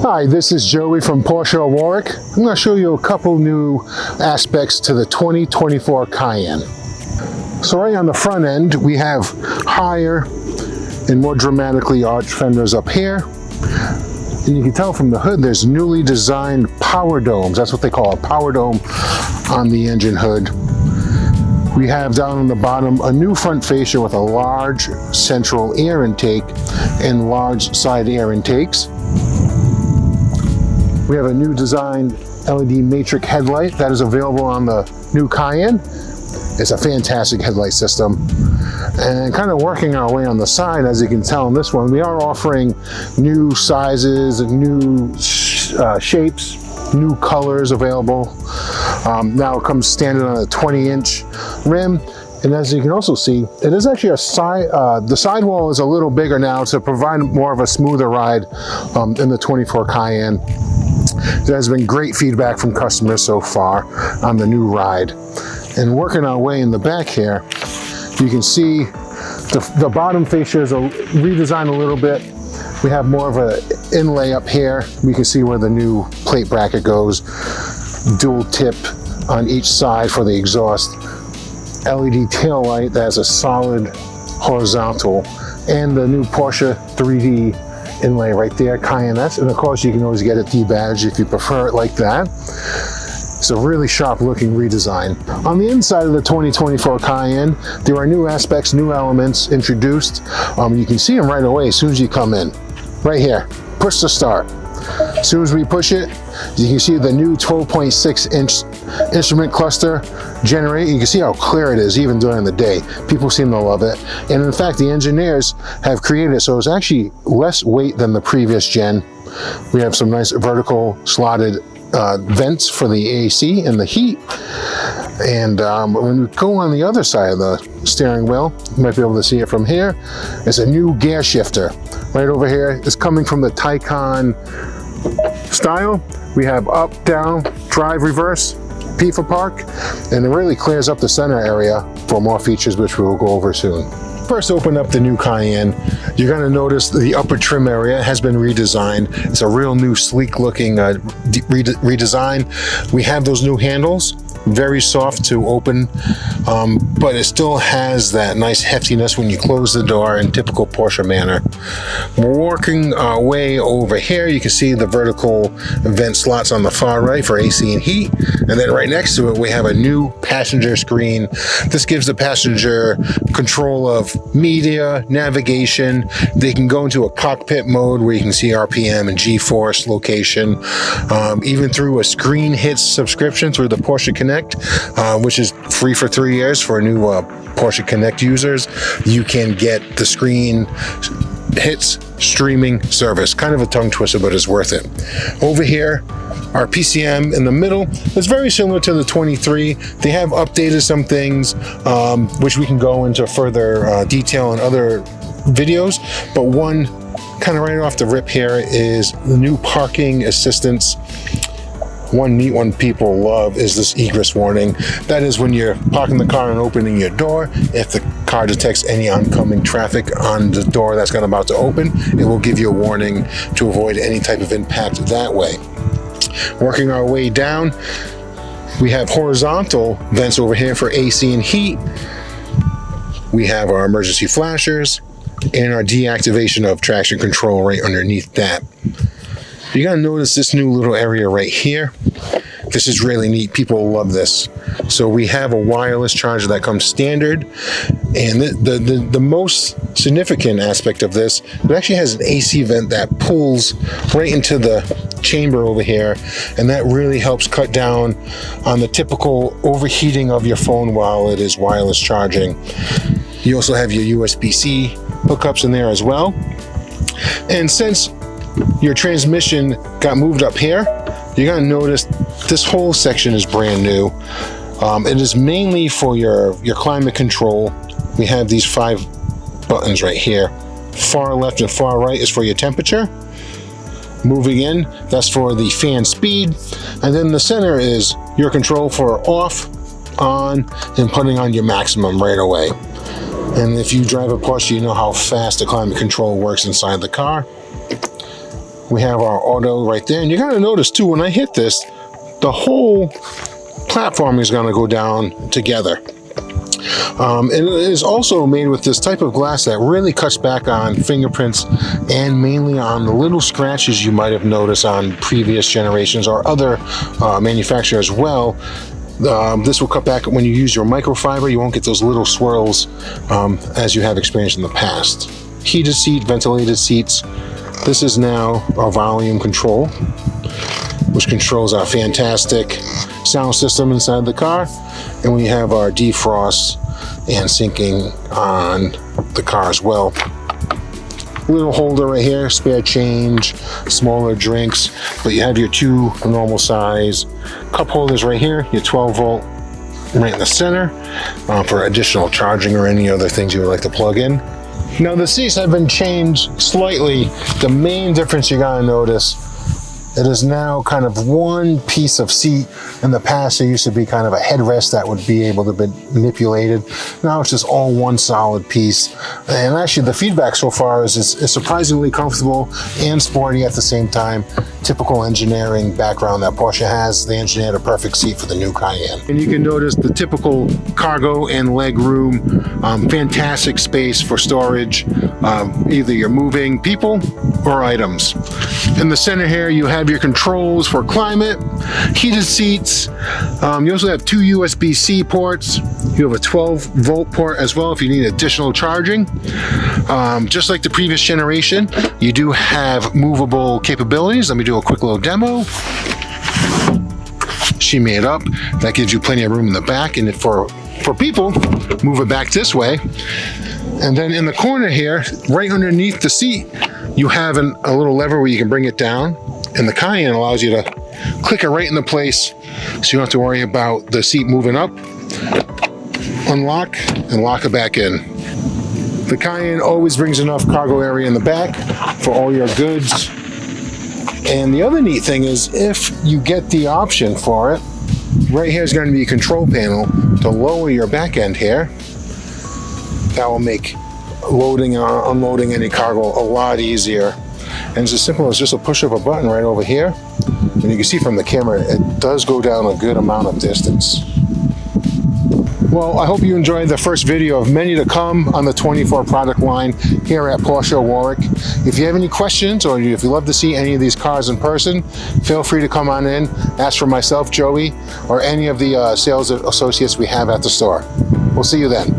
Hi, this is Joey from Porsche Warwick. I'm going to show you a couple new aspects to the 2024 Cayenne. So right on the front end, we have higher and more dramatically arched fenders up here. And you can tell from the hood, there's newly designed power domes. That's what they call a power dome on the engine hood. We have down on the bottom a new front fascia with a large central air intake and large side air intakes. We have a new designed LED matrix headlight that is available on the new Cayenne. It's a fantastic headlight system. And kind of working our way on the side, as you can tell in this one, we are offering new sizes, new shapes, new colors available. Now it comes standard on a 20-inch rim. And as you can also see, it is actually a the sidewall is a little bigger now to provide more of a smoother ride in the 24 Cayenne. There has been great feedback from customers so far on the new ride. And working our way in the back here, you can see the bottom fascia is redesigned a little bit. We have more of an inlay up here. We can see where the new plate bracket goes. Dual tip on each side for the exhaust. LED tail light that has a solid horizontal. And the new Porsche 3D inlay right there, Cayenne-esque. And of course, you can always get it debadged if you prefer it like that. It's a really sharp looking redesign. On the inside of the 2024 Cayenne, there are new aspects, new elements introduced. You can see them right away as soon as you come in. Right here, push to start. As soon as we push it, you can see the new 12.6-inch instrument cluster generate. You can see how clear it is even during the day. People seem to love it. And in fact, the engineers have created it so it's actually less weight than the previous gen. We have some nice vertical slotted vents for the AC and the heat. And when we go on the other side of the steering wheel, you might be able to see it from here. It's a new gear shifter. Right over here, it's coming from the Taycan style. We have up, down, drive, reverse, P for park, and it really clears up the center area for more features, which we will go over soon. First, open up the new Cayenne. You're going to notice the upper trim area has been redesigned. It's a real new sleek looking redesign. We have those new handles, very soft to open, but it still has that nice heftiness when you close the door in typical Porsche manner. We're working our way over here. You can see the vertical vent slots on the far right for AC and heat. And then right next to it, we have a new passenger screen. This gives the passenger control of media, navigation. They can go into a cockpit mode where you can see RPM and G-force location, even through a screen hits subscription through the Porsche Connect, which is free for 3 years for new Porsche Connect users. You can get the screen hits streaming service. Kind of a tongue twister, but it's worth it. Over here, our PCM in the middle is very similar to the 23. They have updated some things, which we can go into further detail in other videos, but one kind of right off the rip here is the new parking assistance. One neat one people love is this egress warning. That is when you're parking the car and opening your door. If the car detects any oncoming traffic on the door that's about to open, it will give you a warning to avoid any type of impact that way. Working our way down, we have horizontal vents over here for AC and heat. We have our emergency flashers and our deactivation of traction control right underneath that. You're gonna notice this new little area right here. This is really neat. People love this. So we have a wireless charger that comes standard. And the most significant aspect of this, it actually has an AC vent that pulls right into the chamber over here. And that really helps cut down on the typical overheating of your phone while it is wireless charging. You also have your USB-C hookups in there as well. And since your transmission got moved up here, you're going to notice this whole section is brand new. It is mainly for your climate control. We have these 5 buttons right here. Far left and far right is for your temperature. Moving in, that's for the fan speed. And then the center is your control for off, on, and putting on your maximum right away. And if you drive a Porsche, you know how fast the climate control works inside the car. We have our auto right there. And you're gonna notice too, when I hit this, the whole platform is gonna go down together. And it is also made with this type of glass that really cuts back on fingerprints and mainly on the little scratches you might have noticed on previous generations or other manufacturers as well. This will cut back when you use your microfiber. You won't get those little swirls as you have experienced in the past. Heated seat, ventilated seats. This is now our volume control, which controls our fantastic sound system inside the car. And we have our defrost and syncing on the car as well. Little holder right here, spare change, smaller drinks, but you have your two normal size cup holders right here, your 12 volt right in the center for additional charging or any other things you would like to plug in. Now the seats have been changed slightly. The main difference you gotta notice, it is now kind of one piece of seat. In the past, there used to be kind of a headrest that would be able to be manipulated. Now it's just all one solid piece. And actually the feedback so far is it's surprisingly comfortable and sporty at the same time. Typical engineering background that Porsche has. They engineered a perfect seat for the new Cayenne. And you can notice the typical cargo and leg room. Fantastic space for storage. Either you're moving people or items. In the center here, you have your controls for climate, heated seats. You also have two USB-C ports. You have a 12 volt port as well if you need additional charging. Just like the previous generation, you do have movable capabilities. Let me do a quick little demo. She made up. That gives you plenty of room in the back, and for people, move it back this way. And then in the corner here, right underneath the seat, you have a little lever where you can bring it down, and the Cayenne allows you to click it right into place so you don't have to worry about the seat moving up. Unlock and lock it back in. The Cayenne always brings enough cargo area in the back for all your goods. And the other neat thing is, if you get the option for it, right here is going to be a control panel to lower your back end here. That will make loading or unloading any cargo a lot easier. And it's as simple as just a push of a button right over here. And you can see from the camera, it does go down a good amount of distance. Well, I hope you enjoyed the first video of many to come on the 24 product line here at Porsche Warwick. If you have any questions or if you'd love to see any of these cars in person, feel free to come on in, ask for myself, Joey, or any of the sales associates we have at the store. We'll see you then.